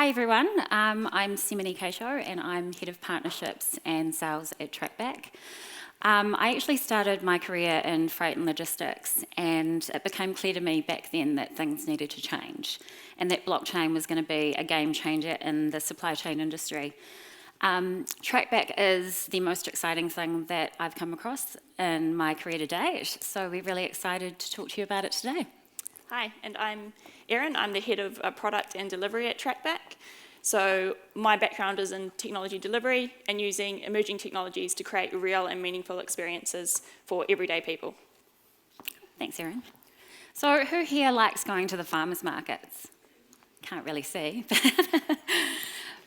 Hi everyone, I'm Semanie Cato and I'm Head of Partnerships and Sales at Trackback. I actually started my career in freight and logistics, and it became clear to me back then that things needed to change and that blockchain was going to be a game changer in the supply chain industry. Trackback is the most exciting thing that I've come across in my career to date, so we're really excited to talk to you about it today. Hi, and I'm Erin. I'm the head of product and delivery at Trackback. So my background is in technology delivery and using emerging technologies to create real and meaningful experiences for everyday people. Thanks, Erin. So who here likes going to the farmers markets? Can't really see.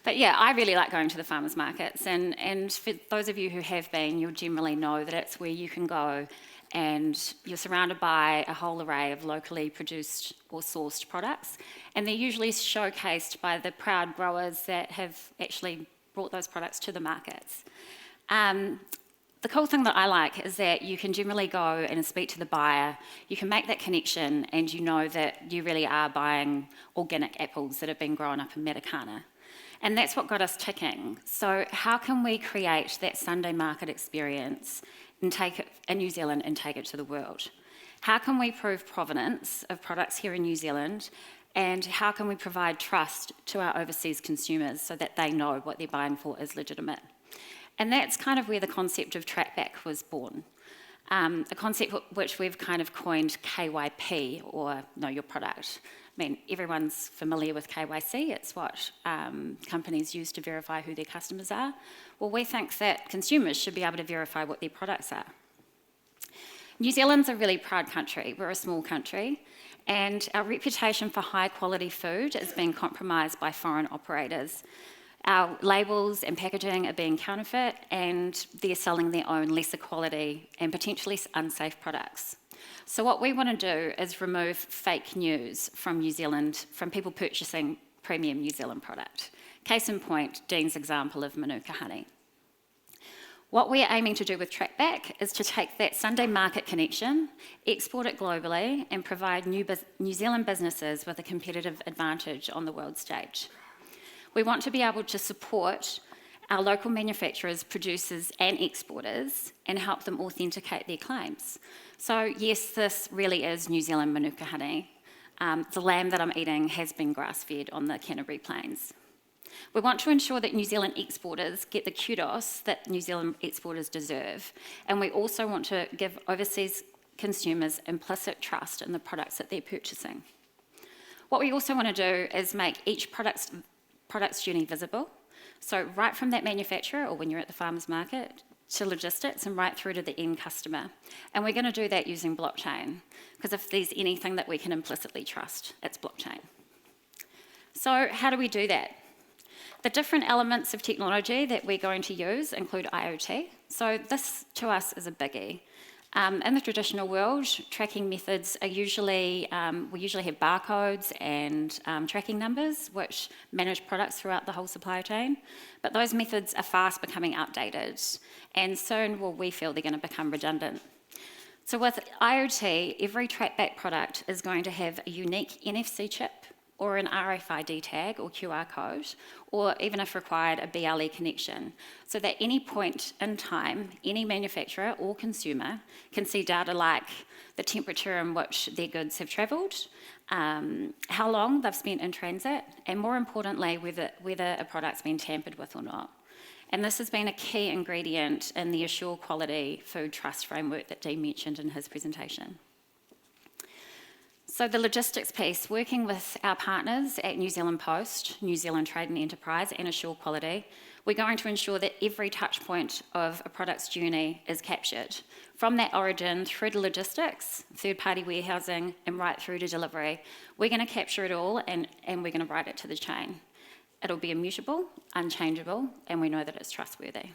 But yeah, I really like going to the farmers markets, and for those of you who have been, you'll generally know that it's where you can go and you're surrounded by a whole array of locally produced or sourced products, and they're usually showcased by the proud growers that have actually brought those products to the markets. The cool thing that I like is that you can generally go and speak to the buyer, you can make that connection, and you know that you really are buying organic apples that have been grown up in Matakana. And that's what got us ticking. So how can we create that Sunday market experience and take it in New Zealand and take it to the world? How can we prove provenance of products here in New Zealand, and how can we provide trust to our overseas consumers so that they know what they're buying for is legitimate? And that's kind of where the concept of Trackback was born. A concept which we've kind of coined KYP, or Know Your Product. I mean, everyone's familiar with KYC. It's what companies use to verify who their customers are. Well, we think that consumers should be able to verify what their products are. New Zealand's a really proud country. We're a small country, and our reputation for high quality food is being compromised by foreign operators. Our labels and packaging are being counterfeit, and they're selling their own lesser quality and potentially unsafe products. So what we want to do is remove fake news from New Zealand, from people purchasing premium New Zealand product. Case in point, Dean's example of Manuka honey. What we're aiming to do with Trackback is to take that Sunday market connection, export it globally, and provide New Zealand businesses with a competitive advantage on the world stage. We want to be able to support our local manufacturers, producers and exporters and help them authenticate their claims. So yes, this really is New Zealand Manuka honey. The lamb that I'm eating has been grass-fed on the Canterbury Plains. We want to ensure that New Zealand exporters get the kudos that New Zealand exporters deserve, and we also want to give overseas consumers implicit trust in the products that they're purchasing. What we also want to do is make each product's journey visible. So right from that manufacturer, or when you're at the farmer's market, to logistics and right through to the end customer. And we're going to do that using blockchain, because if there's anything that we can implicitly trust, it's blockchain. So how do we do that? The different elements of technology that we're going to use include IoT. So this, to us, is a biggie. In the traditional world, tracking methods are usually, we usually have barcodes and tracking numbers which manage products throughout the whole supply chain, but those methods are fast becoming outdated, and soon, well, we feel they're going to become redundant. So with IoT, every Trackback product is going to have a unique NFC chip or an RFID tag or QR code, or even if required, a BLE connection, so that any point in time, any manufacturer or consumer can see data like the temperature in which their goods have travelled, how long they've spent in transit, and more importantly, whether a product's been tampered with or not. And this has been a key ingredient in the Assure Quality Food Trust framework that Dean mentioned in his presentation. So the logistics piece, working with our partners at New Zealand Post, New Zealand Trade and Enterprise and Assure Quality, we're going to ensure that every touch point of a product's journey is captured. From that origin through to logistics, third-party warehousing and right through to delivery, we're going to capture it all and we're going to write it to the chain. It'll be immutable, unchangeable, and we know that it's trustworthy.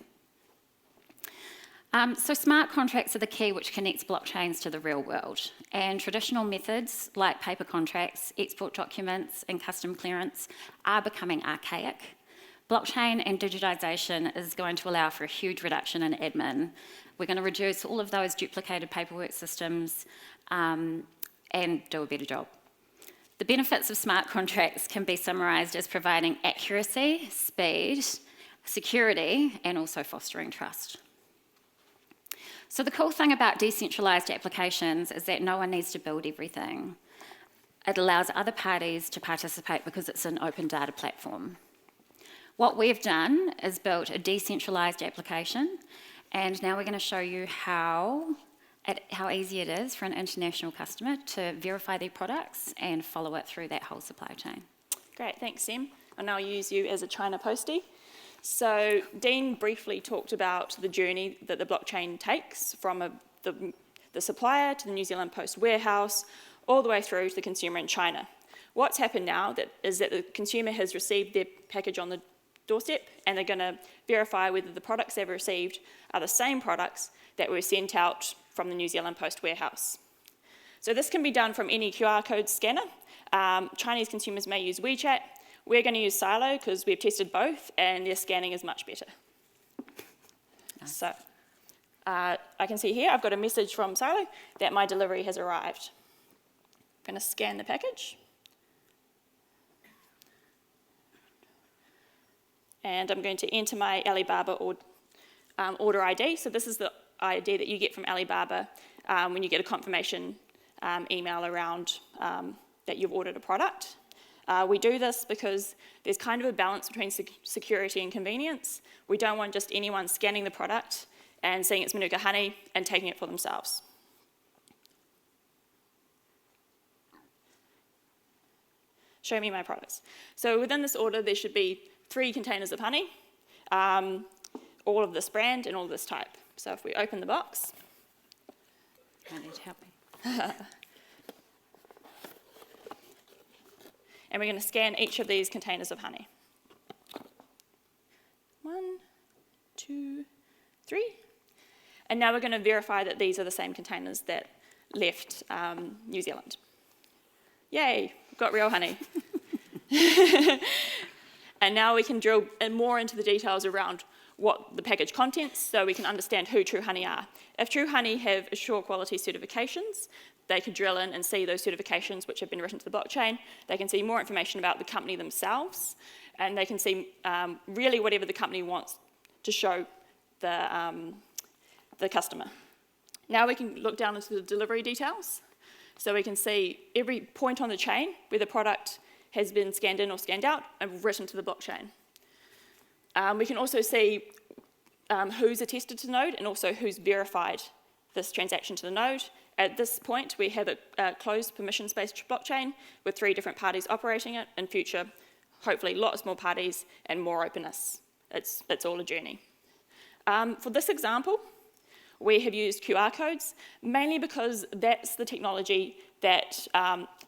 So smart contracts are the key which connects blockchains to the real world, and traditional methods like paper contracts, export documents and custom clearance are becoming archaic. Blockchain and digitisation is going to allow for a huge reduction in admin. We're going to reduce all of those duplicated paperwork systems and do a better job. The benefits of smart contracts can be summarised as providing accuracy, speed, security, and also fostering trust. So the cool thing about decentralised applications is that no one needs to build everything. It allows other parties to participate because it's an open data platform. What we've done is built a decentralised application, and now we're going to show you how easy it is for an international customer to verify their products and follow it through that whole supply chain. Great, Thanks, Sem. I'll now use you as a China postie. So Dean briefly talked about the journey that the blockchain takes from the supplier to the New Zealand Post warehouse, all the way through to the consumer in China. What's happened now is that the consumer has received their package on the doorstep, and they're going to verify whether the products they've received are the same products that were sent out from the New Zealand Post warehouse. So this can be done from any QR code scanner. Chinese consumers may use WeChat. We're going to use Silo because we've tested both and their scanning is much better. Nice. So I can see here I've got a message from Silo that my delivery has arrived. I'm going to scan the package. And I'm going to enter my Alibaba order ID. So this is the ID that you get from Alibaba when you get a confirmation email around that you've ordered a product. We do this because there's kind of a balance between security and convenience. We don't want just anyone scanning the product and seeing it's Manuka honey and taking it for themselves. Show me my products. So within this order, there should be 3 containers of honey, all of this brand and all of this type. So if we open the box. I need to help me. And we're going to scan each of these containers of honey. 1, 2, 3. And now we're going to verify that these are the same containers that left New Zealand. Yay, we've got real honey. And now we can drill more into the details around what the package contents so we can understand who True Honey are. If True Honey have Assure quality certifications, they could drill in and see those certifications which have been written to the blockchain. They can see more information about the company themselves, and they can see really whatever the company wants to show the customer. Now we can look down into the delivery details. So we can see every point on the chain where the product has been scanned in or scanned out and written to the blockchain. We can also see who's attested to the node and also who's verified this transaction to the node. At this point, we have a closed permissions-based blockchain with 3 different parties operating it. In future, hopefully lots more parties and more openness. It's all a journey. For this example, we have used QR codes, mainly because that's the technology that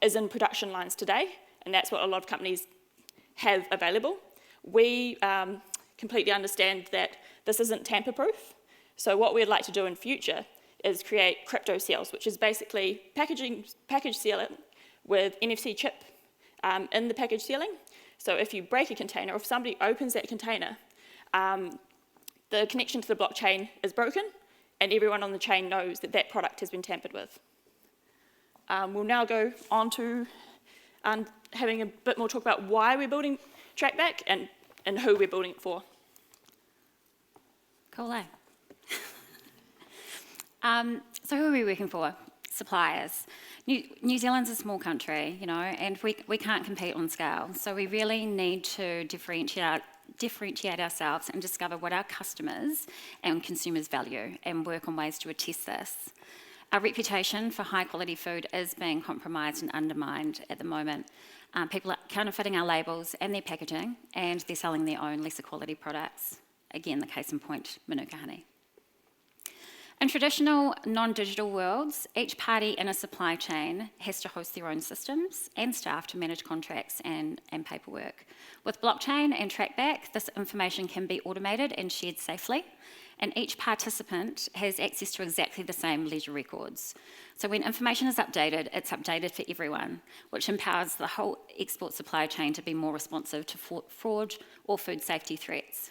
is in production lines today, and that's what a lot of companies have available. We completely understand that this isn't tamper-proof, so what we'd like to do in future is create crypto seals, which is basically package sealing with NFC chip in the package sealing. So if you break a container, or if somebody opens that container, the connection to the blockchain is broken, and everyone on the chain knows that that product has been tampered with. We'll now go on to having a bit more talk about why we're building Trackback and who we're building it for. Cool, eh? So who are we working for? Suppliers. New Zealand's a small country, you know, and we can't compete on scale. So we really need to differentiate ourselves and discover what our customers and consumers value and work on ways to attest this. Our reputation for high quality food is being compromised and undermined at the moment. People are counterfeiting our labels and their packaging, and they're selling their own lesser quality products. Again, the case in point, Manuka honey. In traditional non-digital worlds, each party in a supply chain has to host their own systems and staff to manage contracts and paperwork. With blockchain and Trackback, this information can be automated and shared safely, and each participant has access to exactly the same ledger records. So when information is updated, it's updated for everyone, which empowers the whole export supply chain to be more responsive to fraud or food safety threats.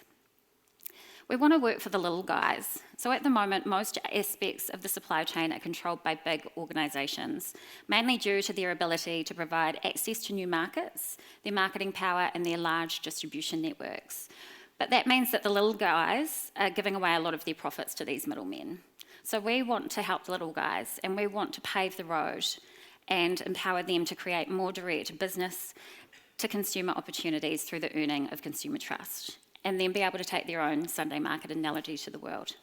We want to work for the little guys. So at the moment, most aspects of the supply chain are controlled by big organisations, mainly due to their ability to provide access to new markets, their marketing power, and their large distribution networks. But that means that the little guys are giving away a lot of their profits to these middlemen. So we want to help the little guys, and we want to pave the road and empower them to create more direct business to consumer opportunities through the earning of consumer trust, and then be able to take their own Sunday market analogy to the world.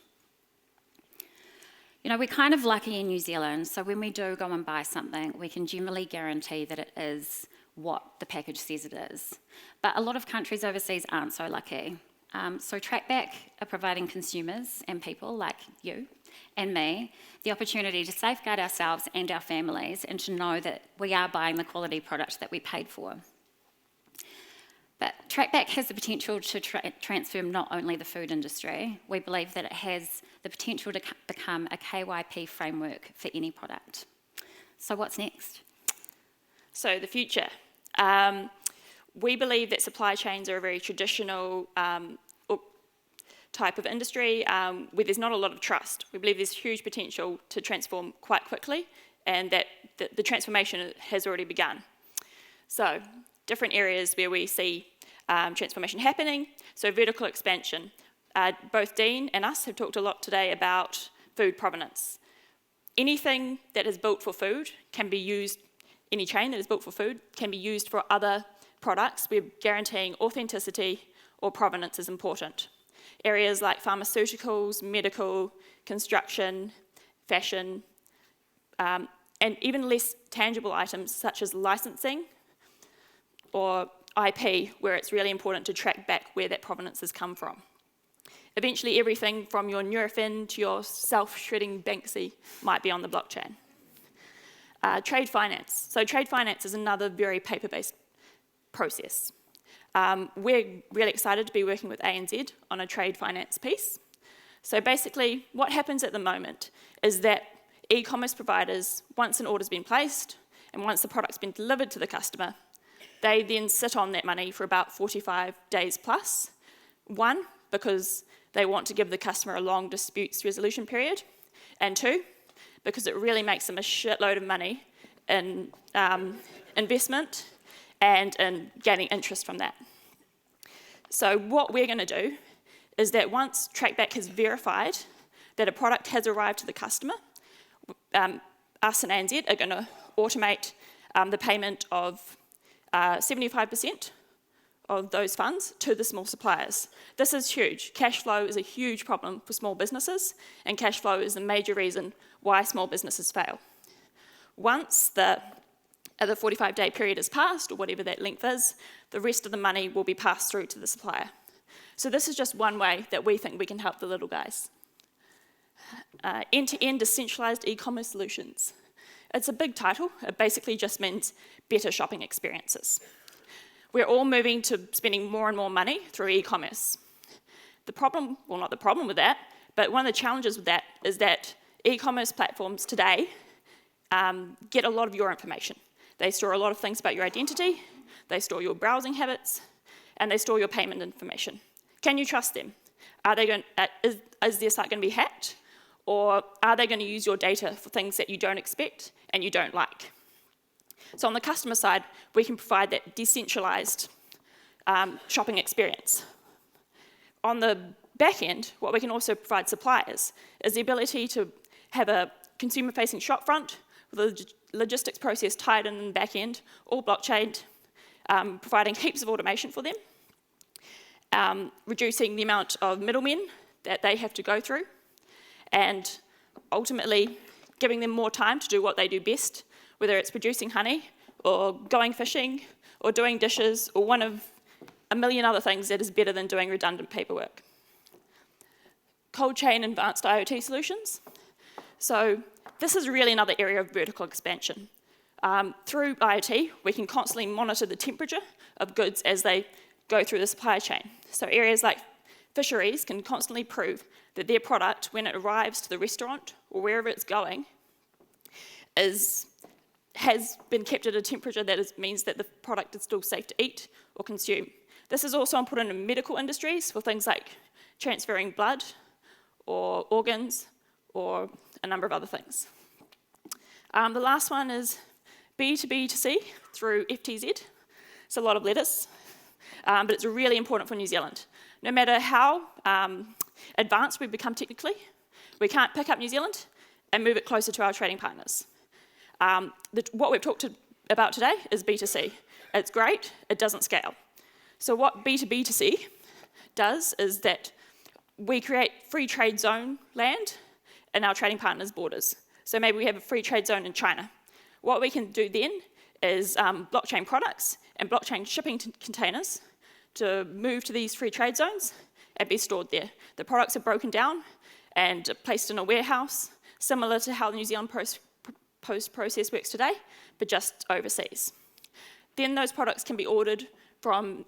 You know, we're kind of lucky in New Zealand, so when we do go and buy something, we can generally guarantee that it is what the package says it is. But a lot of countries overseas aren't so lucky. So Trackback are providing consumers and people like you and me the opportunity to safeguard ourselves and our families and to know that we are buying the quality product that we paid for. But Trackback has the potential to transform not only the food industry, we believe that it has the potential to become a KYP framework for any product. So what's next? So the future. We believe that supply chains are a very traditional type of industry where there's not a lot of trust. We believe there's huge potential to transform quite quickly, and that the transformation has already begun. So different areas where we see transformation happening. So vertical expansion. Both Dean and us have talked a lot today about food provenance. Anything that is built for food can be used, any chain that is built for food can be used for other products. We're guaranteeing authenticity or provenance is important. Areas like pharmaceuticals, medical, construction, fashion, and even less tangible items such as licensing or IP, where it's really important to track back where that provenance has come from. Eventually, everything from your Nurofen to your self-shredding Banksy might be on the blockchain. Trade finance. So trade finance is another very paper-based process. We're really excited to be working with ANZ on a trade finance piece. So basically, what happens at the moment is that e-commerce providers, once an order's been placed and once the product's been delivered to the customer, they then sit on that money for about 45 days plus. One, because they want to give the customer a long disputes resolution period, and two, because it really makes them a shitload of money in investment and in gaining interest from that. So what we're going to do is that once Trackback has verified that a product has arrived to the customer, us and ANZ are going to automate the payment of 75% of those funds to the small suppliers. This is huge. Cash flow is a huge problem for small businesses, and cash flow is the major reason why small businesses fail. Once the 45-day period is passed, or whatever that length is, the rest of the money will be passed through to the supplier. So this is just one way that we think we can help the little guys. End-to-end decentralized e-commerce solutions. It's a big title. It basically just means better shopping experiences. We're all moving to spending more and more money through e-commerce. The problem, well, not the problem with that, but one of the challenges with that is that e-commerce platforms today get a lot of your information. They store a lot of things about your identity, they store your browsing habits, and they store your payment information. Can you trust them? Are they going, is their site going to be hacked? Or are they going to use your data for things that you don't expect and you don't like? So on the customer side, we can provide that decentralized shopping experience. On the back end, what we can also provide suppliers is the ability to have a consumer-facing shopfront with a logistics process tied in the back end, all blockchained, providing heaps of automation for them, reducing the amount of middlemen that they have to go through, and ultimately giving them more time to do what they do best, whether it's producing honey, or going fishing, or doing dishes, or one of a million other things that is better than doing redundant paperwork. Cold chain advanced IoT solutions. So this is really another area of vertical expansion. Through IoT, we can constantly monitor the temperature of goods as they go through the supply chain. So areas like fisheries can constantly prove that their product, when it arrives to the restaurant or wherever it's going, has been kept at a temperature that means that the product is still safe to eat or consume. This is also important in medical industries for things like transferring blood or organs or a number of other things. The last one is B2B2C through FTZ. It's a lot of letters, but it's really important for New Zealand. No matter how advanced we become technically, we can't pick up New Zealand and move it closer to our trading partners. What we've talked about today is B2C. It's great, it doesn't scale. So what B2B2C does is that we create free trade zone land in our trading partners' borders. So maybe we have a free trade zone in China. What we can do then is blockchain products and blockchain shipping containers to move to these free trade zones and be stored there. The products are broken down and placed in a warehouse, similar to how the New Zealand post process works today, but just overseas. Then those products can be ordered from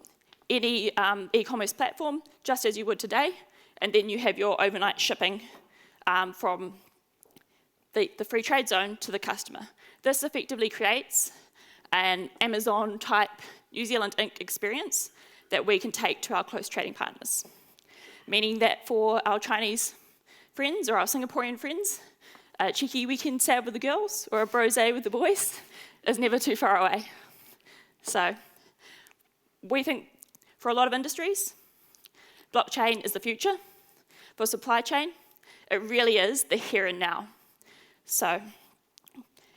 any e-commerce platform, just as you would today, and then you have your overnight shipping from the free trade zone to the customer. This effectively creates an Amazon-type New Zealand Inc. experience that we can take to our close trading partners, meaning that for our Chinese friends or our Singaporean friends, a cheeky weekend sab with the girls or a brosé with the boys is never too far away. So we think for a lot of industries, blockchain is the future. For supply chain, it really is the here and now. So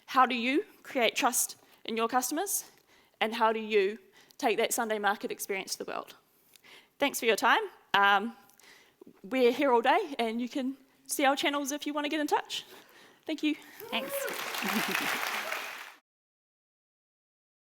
how do you create trust in your customers? And how do you take that Sunday market experience to the world? Thanks for your time. We're here all day, and you can see our channels if you want to get in touch. Thank you. Thanks.